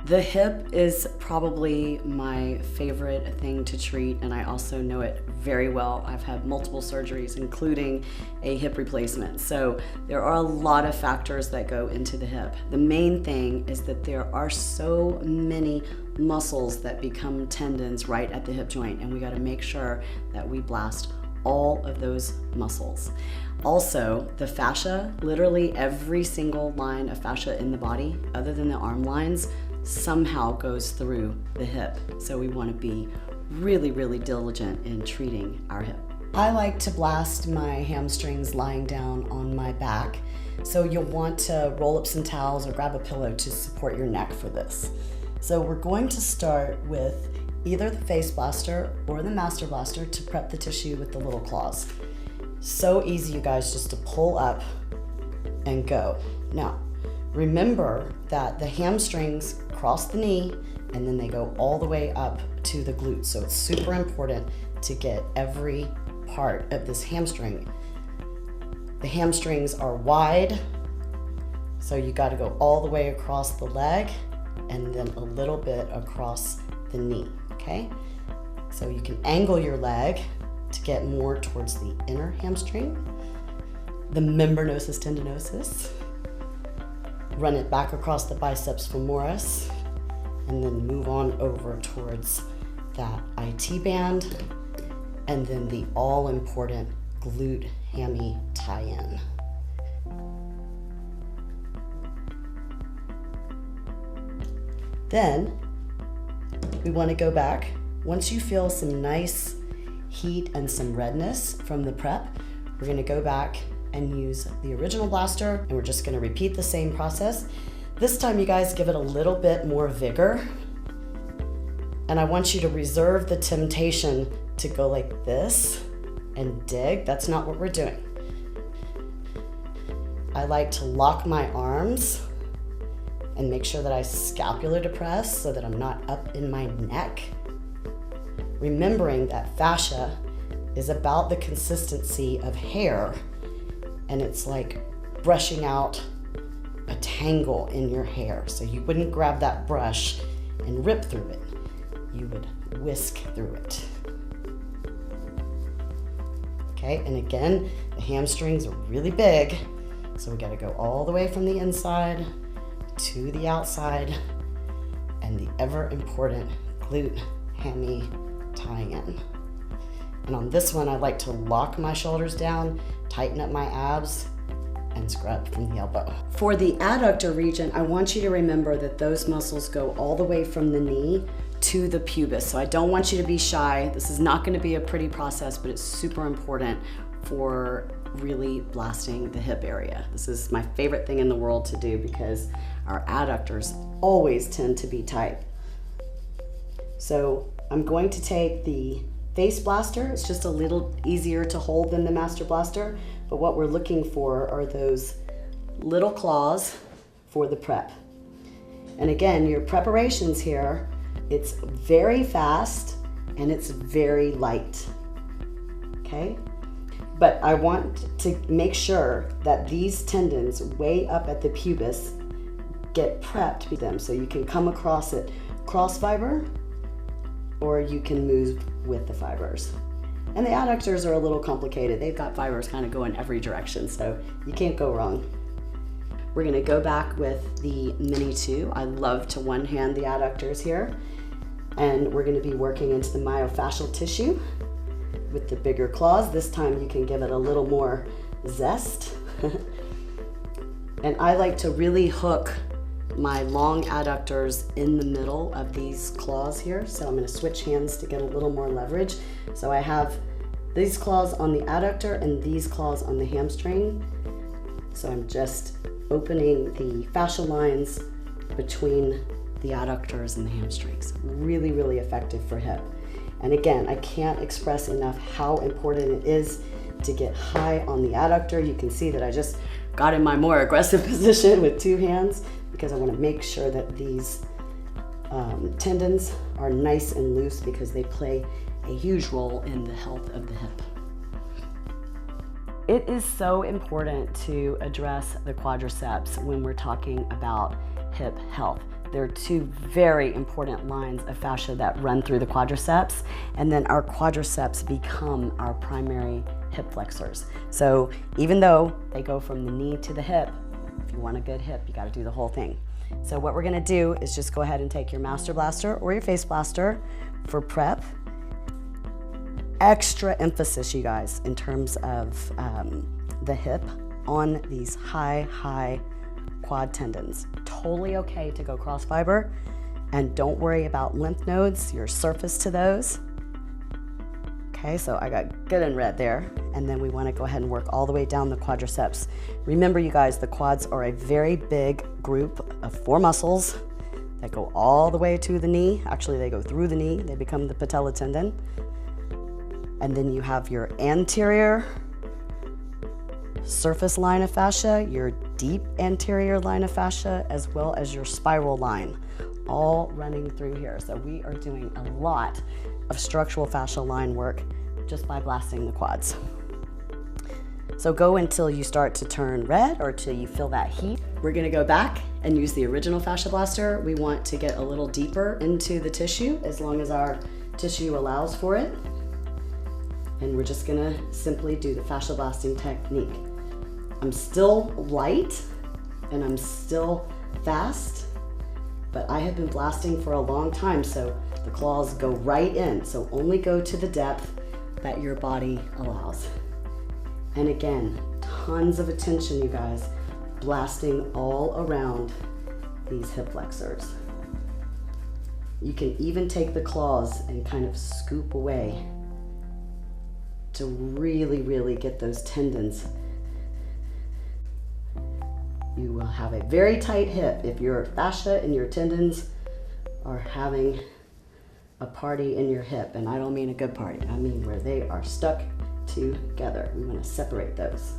The hip is probably my favorite thing to treat, and I also know it very well. I've had multiple surgeries, including a hip replacement. So there are a lot of factors that go into the hip. The main thing is that there are so many muscles that become tendons right at the hip joint, and we got to make sure that we blast all of those muscles. Also, the fascia, literally every single line of fascia in the body, other than the arm lines, somehow goes through the hip. So we want to be really, really diligent in treating our hip. I like to blast my hamstrings lying down on my back. So you'll want to roll up some towels or grab a pillow to support your neck for this. So we're going to start with either the Fasciablast or the Master Blaster to prep the tissue with the little claws. So easy, you guys, just to pull up and go. Now, remember that the hamstrings cross the knee and then they go all the way up to the glutes. So it's super important to get every part of this hamstring. The hamstrings are wide, so you got to go all the way across the leg and then a little bit across the knee, okay? So you can angle your leg to get more towards the inner hamstring, the membranosus tendinosus. Run it back across the biceps femoris, and then move on over towards that IT band, and then the all-important glute hammy tie-in. Then we want to go back. Once you feel some nice heat and some redness from the prep, we're going to go back and use the original blaster, and we're just going to repeat the same process. This time, you guys, give it a little bit more vigor, and I want you to reserve the temptation to go like this and dig. That's not what we're doing. I like to lock my arms and make sure that I scapular depress so that I'm not up in my neck. Remembering that fascia is about the consistency of hair, and it's like brushing out a tangle in your hair. So you wouldn't grab that brush and rip through it. You would whisk through it. Okay, and again, the hamstrings are really big, so we gotta go all the way from the inside to the outside, and the ever important glute hammy tie-in. And on this one, I like to lock my shoulders down, tighten up my abs, and scrub from the elbow. For the adductor region, I want you to remember that those muscles go all the way from the knee to the pubis. So I don't want you to be shy. This is not going to be a pretty process, but it's super important for really blasting the hip area. This is my favorite thing in the world to do because our adductors always tend to be tight. So I'm going to take the Fasciablast. It's just a little easier to hold than the Master Blaster, but what we're looking for are those little claws for the prep. And again, your preparations here, it's very fast and it's very light, okay? But I want to make sure that these tendons way up at the pubis get prepped with them, so you can come across it cross fiber, or you can move with the fibers. And the adductors are a little complicated. They've got fibers kind of going every direction, so you can't go wrong. We're gonna go back with the Mini 2. I love to one-hand the adductors here. And we're gonna be working into the myofascial tissue with the bigger claws. This time you can give it a little more zest. And I like to really hook my long adductors in the middle of these claws here. So I'm going to switch hands to get a little more leverage. So I have these claws on the adductor and these claws on the hamstring. So I'm just opening the fascial lines between the adductors and the hamstrings. Really, really effective for hip. And again, I can't express enough how important it is to get high on the adductor. You can see that I just got in my more aggressive position with two hands because I want to make sure that these tendons are nice and loose because they play a huge role in the health of the hip. It is so important to address the quadriceps when we're talking about hip health. There are two very important lines of fascia that run through the quadriceps, and then our quadriceps become our primary hip flexors. So even though they go from the knee to the hip, if you want a good hip, you got to do the whole thing. So what we're going to do is just go ahead and take your master blaster or your face blaster for prep. Extra emphasis, you guys, in terms of the hip on these high quad tendons. Totally okay to go cross fiber, and don't worry about lymph nodes, your surface to those. Okay, so I got good and red there, and then we want to go ahead and work all the way down the quadriceps. Remember, you guys, the quads are a very big group of 4 muscles that go all the way to the knee. Actually, they go through the knee, they become the patella tendon. And then you have your anterior surface line of fascia, your deep anterior line of fascia, as well as your spiral line, all running through here. So we are doing a lot of structural fascial line work just by blasting the quads. So go until you start to turn red or till you feel that heat. We're gonna go back and use the original fascia blaster. We want to get a little deeper into the tissue as long as our tissue allows for it. And we're just gonna simply do the fascia blasting technique. I'm still light and I'm still fast, but I have been blasting for a long time, so the claws go right in. So only go to the depth that your body allows. And again, tons of attention, you guys, blasting all around these hip flexors. You can even take the claws and kind of scoop away to really get those tendons. You will have a very tight hip if your fascia and your tendons are having a party in your hip. And I don't mean a good party, I mean where they are stuck together. We want to separate those.